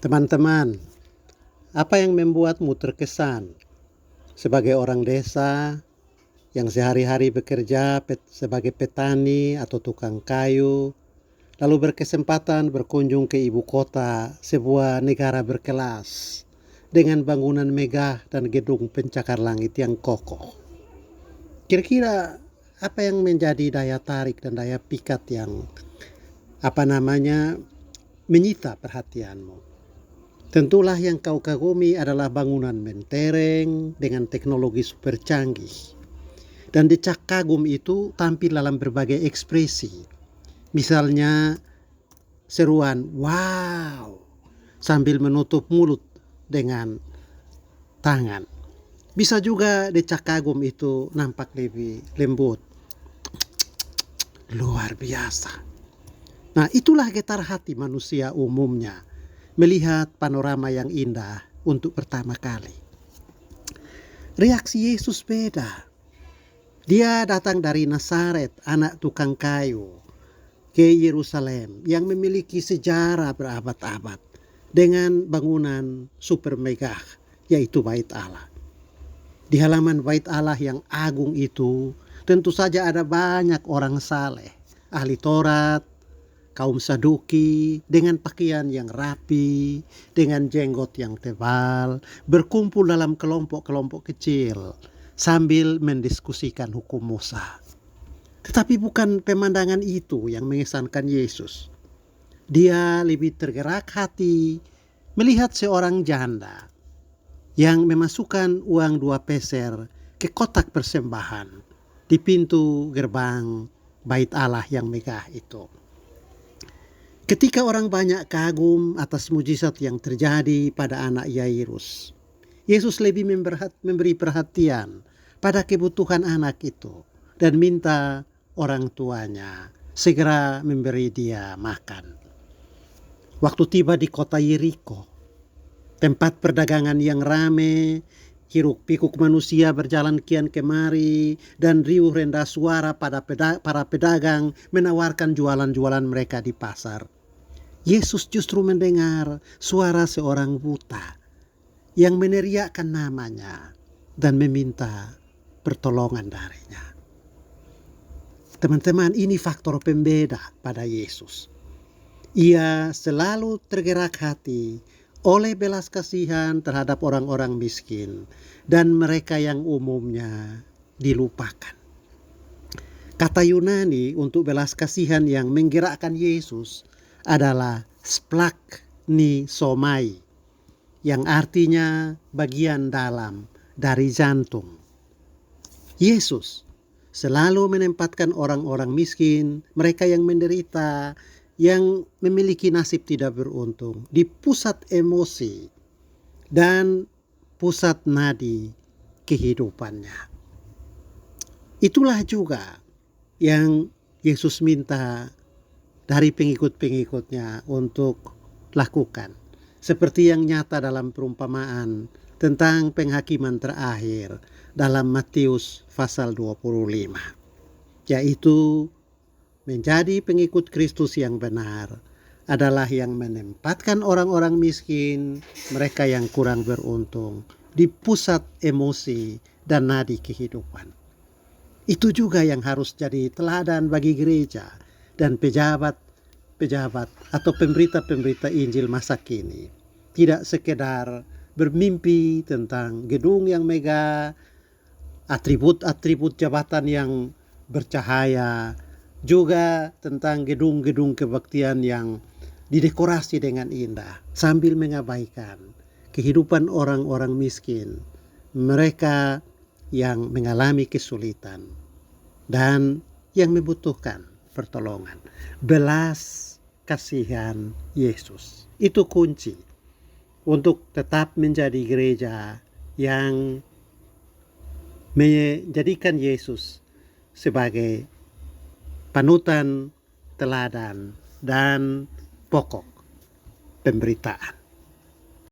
Teman-teman, apa yang membuatmu terkesan sebagai orang desa yang sehari-hari bekerja sebagai petani atau tukang kayu, lalu berkesempatan berkunjung ke ibu kota, sebuah negara berkelas, dengan bangunan megah dan gedung pencakar langit yang kokoh? Kira-kira apa yang menjadi daya tarik dan daya pikat yang menyita perhatianmu? Tentulah yang kau kagumi adalah bangunan mentereng dengan teknologi super canggih. Dan decak kagum itu tampil dalam berbagai ekspresi. Misalnya seruan wow sambil menutup mulut dengan tangan. Bisa juga decak kagum itu nampak lebih lembut. Luar biasa. Nah, itulah getar hati manusia umumnya melihat panorama yang indah untuk pertama kali. Reaksi Yesus beda. Dia datang dari Nazaret, anak tukang kayu, ke Yerusalem yang memiliki sejarah berabad-abad dengan bangunan super megah, yaitu Bait Allah. Di halaman Bait Allah yang agung itu, tentu saja ada banyak orang saleh, ahli Taurat, kaum Saduki, dengan pakaian yang rapi, dengan jenggot yang tebal, berkumpul dalam kelompok-kelompok kecil sambil mendiskusikan hukum Musa. Tetapi bukan pemandangan itu yang mengesankan Yesus. Dia lebih tergerak hati melihat seorang janda yang memasukkan uang 2 peser ke kotak persembahan di pintu gerbang Bait Allah yang megah itu. Ketika orang banyak kagum atas mujizat yang terjadi pada anak Yairus, Yesus lebih memberi perhatian pada kebutuhan anak itu dan minta orang tuanya segera memberi dia makan. Waktu tiba di kota Yeriko, tempat perdagangan yang ramai, hiruk pikuk manusia berjalan kian kemari, dan riuh rendah suara pada para pedagang menawarkan jualan-jualan mereka di pasar. Yesus justru mendengar suara seorang buta yang meneriakkan namanya dan meminta pertolongan darinya. Teman-teman, ini faktor pembeda pada Yesus. Ia selalu tergerak hati oleh belas kasihan terhadap orang-orang miskin dan mereka yang umumnya dilupakan. Kata Yunani untuk belas kasihan yang menggerakkan Yesus adalah splagchnizomai, yang artinya bagian dalam dari jantung. Yesus selalu menempatkan orang-orang miskin, mereka yang menderita, yang memiliki nasib tidak beruntung, di pusat emosi dan pusat nadi kehidupannya. Itulah juga yang Yesus minta dari pengikut-pengikutnya untuk lakukan. Seperti yang nyata dalam perumpamaan tentang penghakiman terakhir dalam Matius pasal 25. Yaitu menjadi pengikut Kristus yang benar adalah yang menempatkan orang-orang miskin, mereka yang kurang beruntung, di pusat emosi dan nadi kehidupan. Itu juga yang harus jadi teladan bagi gereja dan pejabat atau pemberita-pemberita Injil masa kini. Tidak sekedar bermimpi tentang gedung yang megah, atribut-atribut jabatan yang bercahaya, juga tentang gedung-gedung kebaktian yang didekorasi dengan indah, sambil mengabaikan kehidupan orang-orang miskin, mereka yang mengalami kesulitan dan yang membutuhkan pertolongan. Belas kasihan Yesus itu kunci untuk tetap menjadi gereja yang menjadikan Yesus sebagai panutan, teladan, dan pokok pemberitaan.